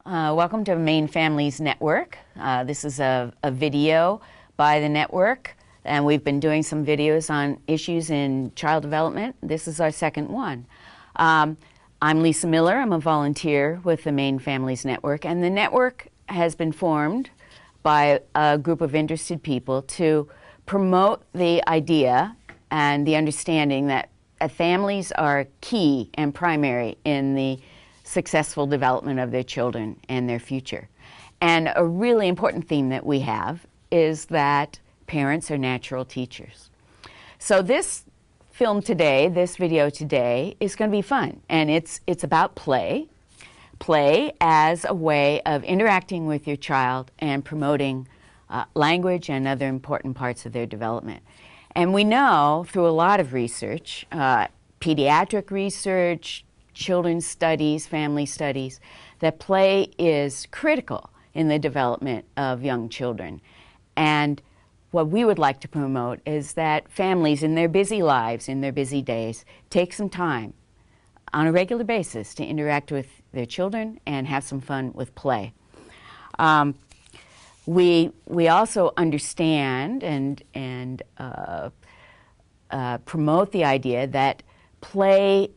Welcome to Maine Families Network. This is a video by the network, and we've been doing some videos on issues in child development. This is our second one. I'm Lisa Miller. I'm a volunteer with the Maine Families Network, and the network has been formed by a group of interested people to promote the idea and the understanding that families are key and primary in the successful development of their children and their future. And a really important theme that we have is that parents are natural teachers. So this film today, this video today, is going to be fun, and it's about play. Play as a way of interacting with your child and promoting language and other important parts of their development. And we know through a lot of research, pediatric research, children's studies, family studies, that play is critical in the development of young children. And what we would like to promote is that families in their busy lives, in their busy days, take some time on a regular basis to interact with their children and have some fun with play. We also understand and promote the idea that play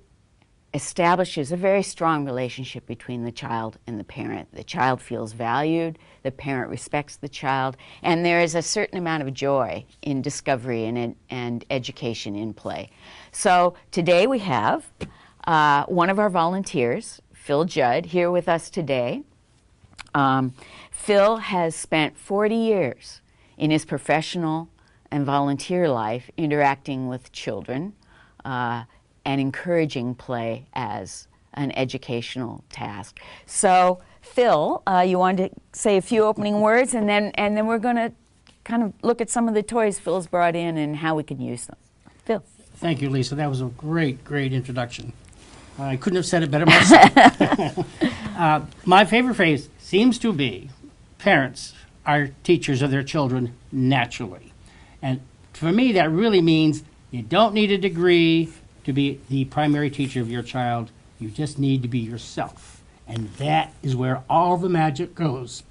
establishes a very strong relationship between the child and the parent. The child feels valued, the parent respects the child, and there is a certain amount of joy in discovery and education in play. So today we have one of our volunteers, Phil Judd, here with us today. Phil has spent 40 years in his professional and volunteer life interacting with children and encouraging play as an educational task. So, Phil, you wanted to say a few opening words, and then we're going to kind of look at some of the toys Phil's brought in and how we can use them. Phil. Thank you, Lisa. That was a great introduction. I couldn't have said it better myself. My favorite phrase seems to be, parents are teachers of their children naturally. And for me, that really means you don't need a degree to be the primary teacher of your child. You just need to be yourself. And that is where all the magic goes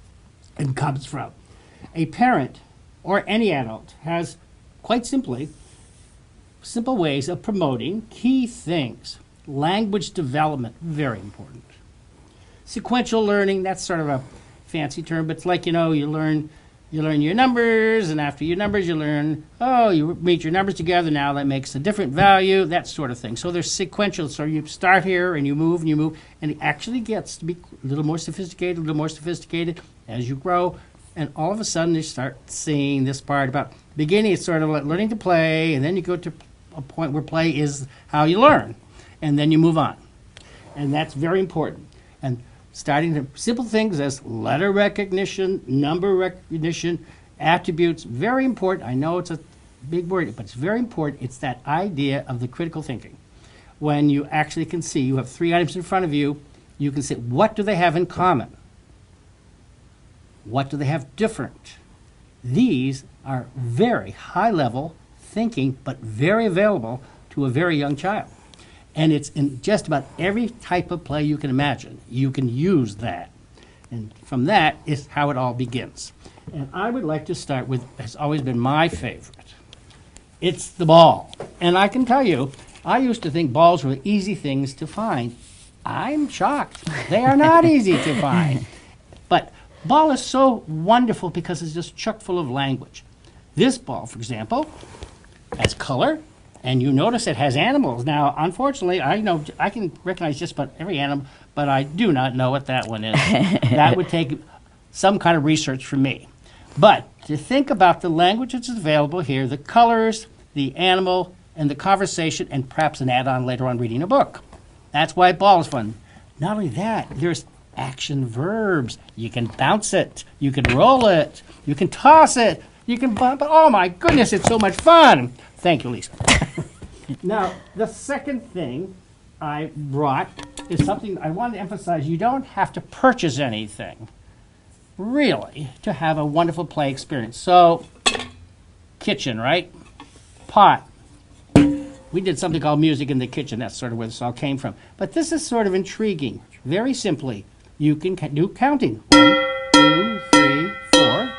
and comes from. A parent or any adult has, quite simply, simple ways of promoting key things. Language development, very important. Sequential learning, that's sort of a fancy term, but it's like, you learn your numbers, and after your numbers you learn, you meet your numbers together, now that makes a different value, that sort of thing. So there's sequential, so you start here and you move, and it actually gets to be a little more sophisticated as you grow, and all of a sudden you start seeing this part about beginning, it's sort of like learning to play, and then you go to a point where play is how you learn, and then you move on. And that's very important. And starting to simple things as letter recognition, number recognition, attributes, very important. I know it's a big word, but it's very important. It's that idea of the critical thinking. When you actually can see, you have 3 items in front of you, you can say, what do they have in common? What do they have different? These are very high-level thinking, but very available to a very young child. And it's in just about every type of play you can imagine. You can use that. And from that is how it all begins. And I would like to start with, has always been my favorite. It's the ball. And I can tell you, I used to think balls were easy things to find. I'm shocked. They are not easy to find. But ball is so wonderful because it's just chock full of language. This ball, for example, has color. And you notice it has animals. Now, unfortunately, I can recognize just about every animal, but I do not know what that one is. That would take some kind of research from me. But to think about the language that's available here, the colors, the animal, and the conversation, and perhaps an add-on later on reading a book. That's why ball is fun. Not only that, there's action verbs. You can bounce it. You can roll it. You can toss it. You can bump it. Oh, my goodness, it's so much fun. Thank you, Lisa. Now, the second thing I brought is something I want to emphasize. You don't have to purchase anything, really, to have a wonderful play experience. So, kitchen, right? Pot. We did something called music in the kitchen. That's sort of where this all came from. But this is sort of intriguing. Very simply, You can do counting. 1, 2, 3, 4.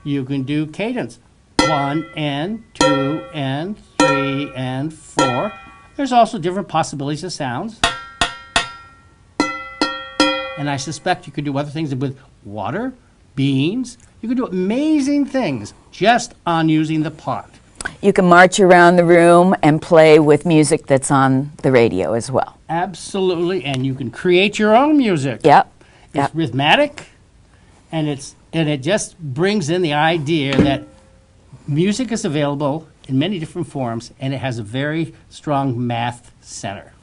You can do cadence. 1 and 2 and 3 and 4. There's also different possibilities of sounds. And I suspect you could do other things with water, beans. You could do amazing things just on using the pot. You can march around the room and play with music that's on the radio as well. Absolutely, and you can create your own music. Yep. It's rhythmic, and it just brings in the idea that music is available in many different forms, and it has a very strong math center.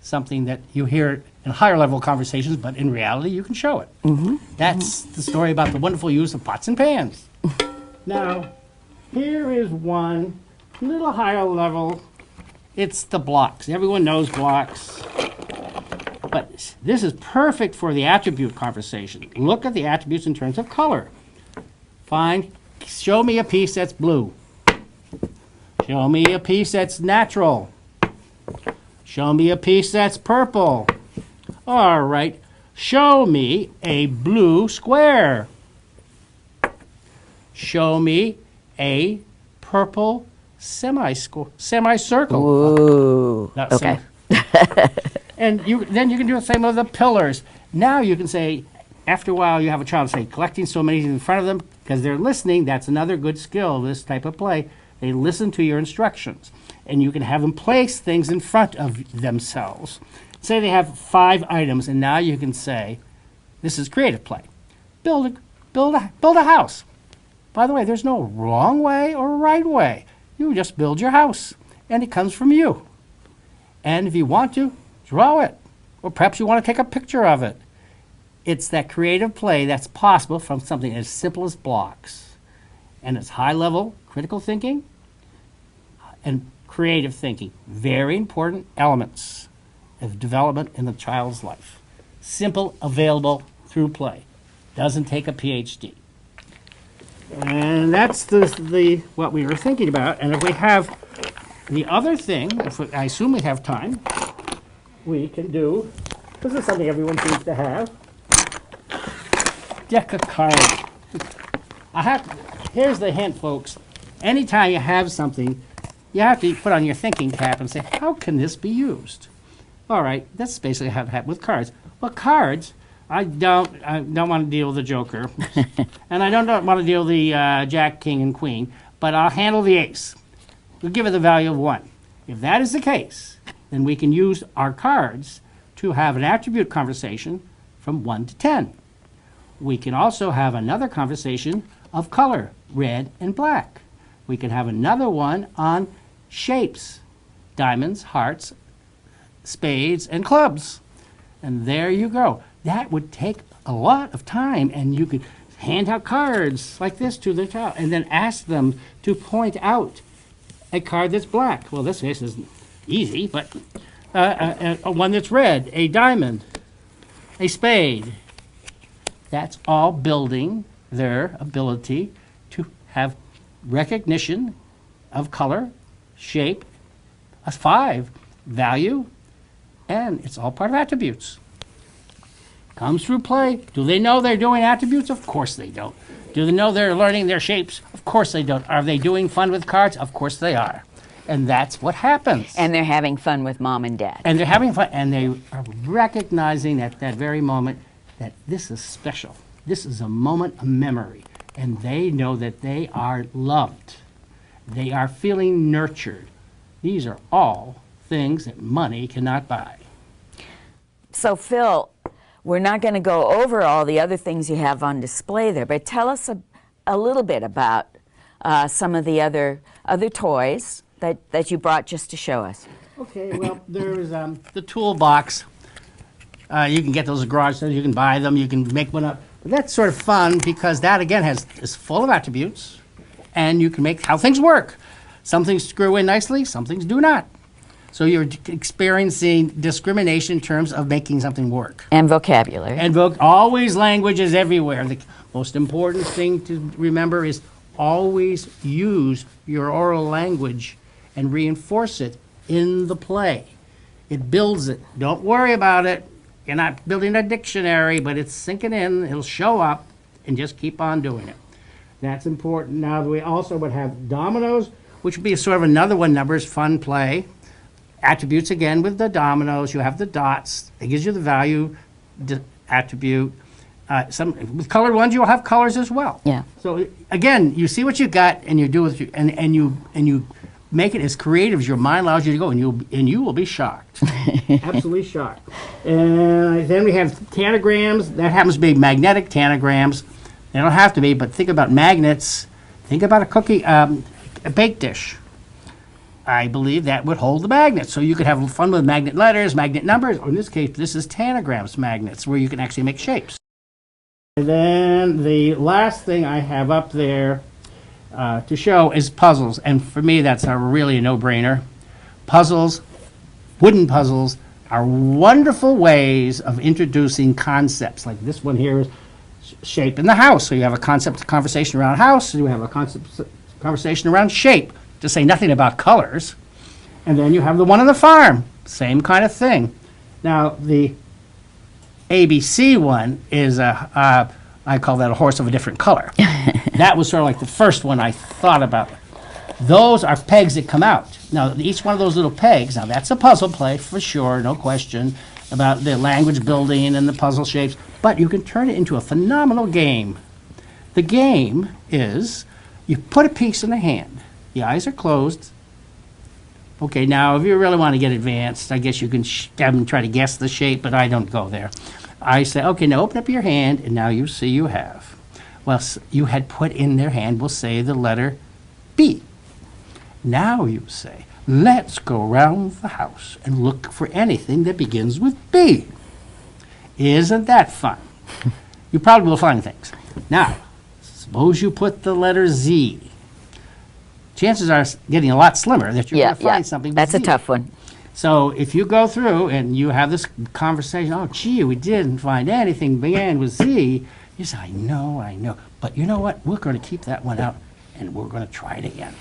Something that you hear in higher level conversations, but in reality you can show it. That's the story about the wonderful use of pots and pans. Now, here is one a little higher level. It's the blocks. Everyone knows blocks. But this is perfect for the attribute conversation. Look at the attributes in terms of color. Show me a piece that's blue. Show me a piece that's natural. Show me a piece that's purple. All right, show me a blue square. Show me a purple semicircle. Ooh, okay. And then you can do the same with the pillars. Now you can say, after a while, you have a child say, collecting so many in front of them, because they're listening. That's another good skill, this type of play. They listen to your instructions. And you can have them place things in front of themselves. Say they have 5 items, and now you can say, this is creative play. Build a house. By the way, there's no wrong way or right way. You just build your house, and it comes from you. And if you want to, draw it. Or perhaps you want to take a picture of it. It's that creative play that's possible from something as simple as blocks. And it's high-level critical thinking and creative thinking. Very important elements of development in the child's life. Simple, available through play. Doesn't take a PhD. And that's what we were thinking about. And if we have the other thing, I assume we have time, we can do, this is something everyone seems to have, deck of cards. Here's the hint, folks. Anytime you have something, you have to put on your thinking cap and say, how can this be used? All right, that's basically how it happened with cards. Well, cards, I don't want to deal with the Joker, and I don't want to deal with the Jack, King, and Queen, but I'll handle the ace. We'll give it the value of 1. If that is the case, then we can use our cards to have an attribute conversation from 1 to 10. We can also have another conversation of color, red and black. We can have another one on shapes, diamonds, hearts, spades, and clubs. And there you go. That would take a lot of time, and you could hand out cards like this to the child and then ask them to point out a card that's black. Well, this case is easy, but one that's red, a diamond, a spade. That's all building their ability to have recognition of color, shape, a 5, value, and it's all part of attributes. Comes through play. Do they know they're doing attributes? Of course they don't. Do they know they're learning their shapes? Of course they don't. Are they doing fun with cards? Of course they are. And that's what happens. And they're having fun with mom and dad. And they're having fun, and they are recognizing at that very moment that this is special. This is a moment of memory. And they know that they are loved. They are feeling nurtured. These are all things that money cannot buy. So, Phil, we're not going to go over all the other things you have on display there, but tell us a little bit about some of the other toys that you brought just to show us. Okay, well, there's the toolbox. You can get those at garage sales. You can buy them. You can make one up. But that's sort of fun because that, again, is full of attributes, and you can make how things work. Some things screw in nicely. Some things do not. So you're experiencing discrimination in terms of making something work. And vocabulary. And always language is everywhere. The most important thing to remember is always use your oral language and reinforce it in the play. It builds it. Don't worry about it. You're not building a dictionary, but it's sinking in. It'll show up, and just keep on doing it. That's important. Now, we also would have dominoes, which would be sort of another one, numbers, fun play. Attributes, again, with the dominoes. You have the dots. It gives you the value attribute. With colored ones, you'll have colors as well. Yeah. So, again, you see what you got, and you do it, and you make it as creative as your mind allows you to go, and you will be shocked. Absolutely shocked. And then we have tanagrams. That happens to be magnetic tanagrams. They don't have to be, but think about magnets. Think about a cookie, a bake dish. I believe that would hold the magnet. So you could have fun with magnet letters, magnet numbers, or in this case, this is tanagrams magnets, where you can actually make shapes. And then the last thing I have up there to show is puzzles. And for me, that's really a no-brainer. Puzzles, wooden puzzles, are wonderful ways of introducing concepts. Like this one here is shape in the house. So you have a concept conversation around house, you have a concept conversation around shape, to say nothing about colors. And then you have the one on the farm, same kind of thing. Now, the ABC one is I call that a horse of a different color. That was sort of like the first one I thought about. Those are pegs that come out. Now, each one of those little pegs, now that's a puzzle play for sure, no question, about the language building and the puzzle shapes, but you can turn it into a phenomenal game. The game is you put a piece in the hand. The eyes are closed. Okay, now if you really want to get advanced, I guess you can have them try to guess the shape, but I don't go there. I say, okay, now open up your hand, and now you see you have. Well, you had put in their hand, we'll say, the letter B. Now you say, let's go around the house and look for anything that begins with B. Isn't that fun? You probably will find things. Now, suppose you put the letter Z. Chances are getting a lot slimmer that you're going to find something. That's a tough one. So if you go through and you have this conversation, oh, gee, we didn't find anything began with Z, you say, I know. But you know what? We're going to keep that one out, and we're going to try it again.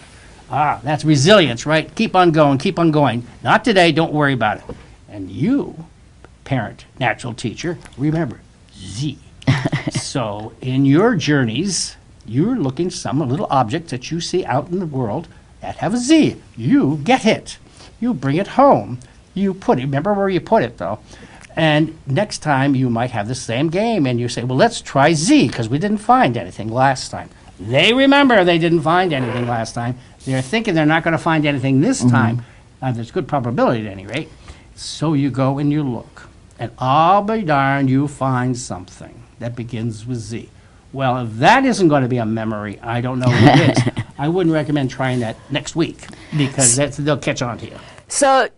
Ah, that's resilience, right? Keep on going, keep on going. Not today, don't worry about it. And you, parent, natural teacher, remember, Z. So in your journeys, you're looking for some little object that you see out in the world that have a Z. You get it. You bring it home. You put it. Remember where you put it, though. And next time you might have the same game, and you say, well, let's try Z, because we didn't find anything last time. They remember they didn't find anything last time. They're thinking they're not going to find anything this time. There's good probability at any rate. So you go and you look. And I'll be darned, you find something that begins with Z. Well, if that isn't going to be a memory, I don't know what it is. I wouldn't recommend trying that next week, because they'll catch on to you. So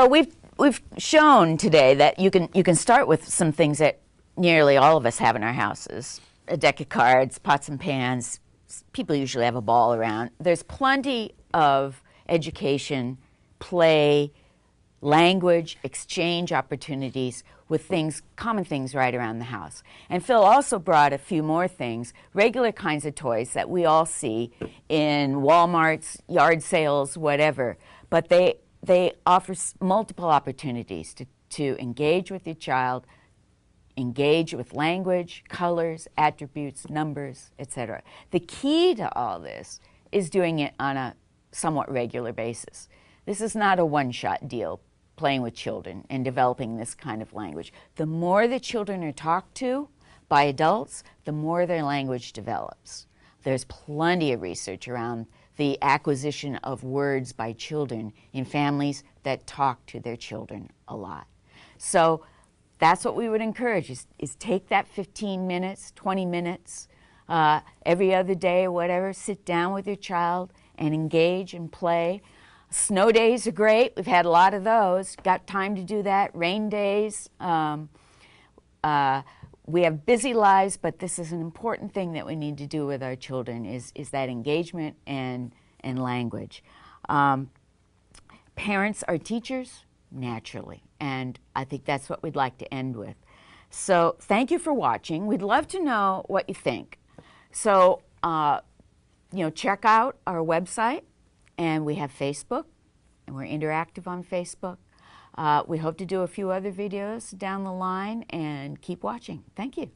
we've shown today that you can start with some things that nearly all of us have in our houses. A deck of cards, pots and pans. People usually have a ball around. There's plenty of education, play, language, exchange opportunities with common things right around the house. And Phil also brought a few more things, regular kinds of toys that we all see in Walmart's, yard sales, whatever. But they offer multiple opportunities to engage with your child, engage with language, colors, attributes, numbers, etc. The key to all this is doing it on a somewhat regular basis. This is not a one-shot deal, playing with children and developing this kind of language. The more the children are talked to by adults, the more their language develops. There's plenty of research around the acquisition of words by children in families that talk to their children a lot. So that's what we would encourage, is take that 15 minutes, 20 minutes, every other day or whatever, sit down with your child and engage and play. Snow days are great. We've had a lot of those. Got time to do that. Rain days. We have busy lives, but this is an important thing that we need to do with our children is that engagement and language. Parents are teachers, naturally, and I think that's what we'd like to end with. So thank you for watching. We'd love to know what you think. So, check out our website. And we have Facebook, and we're interactive on Facebook. We hope to do a few other videos down the line, and keep watching. Thank you.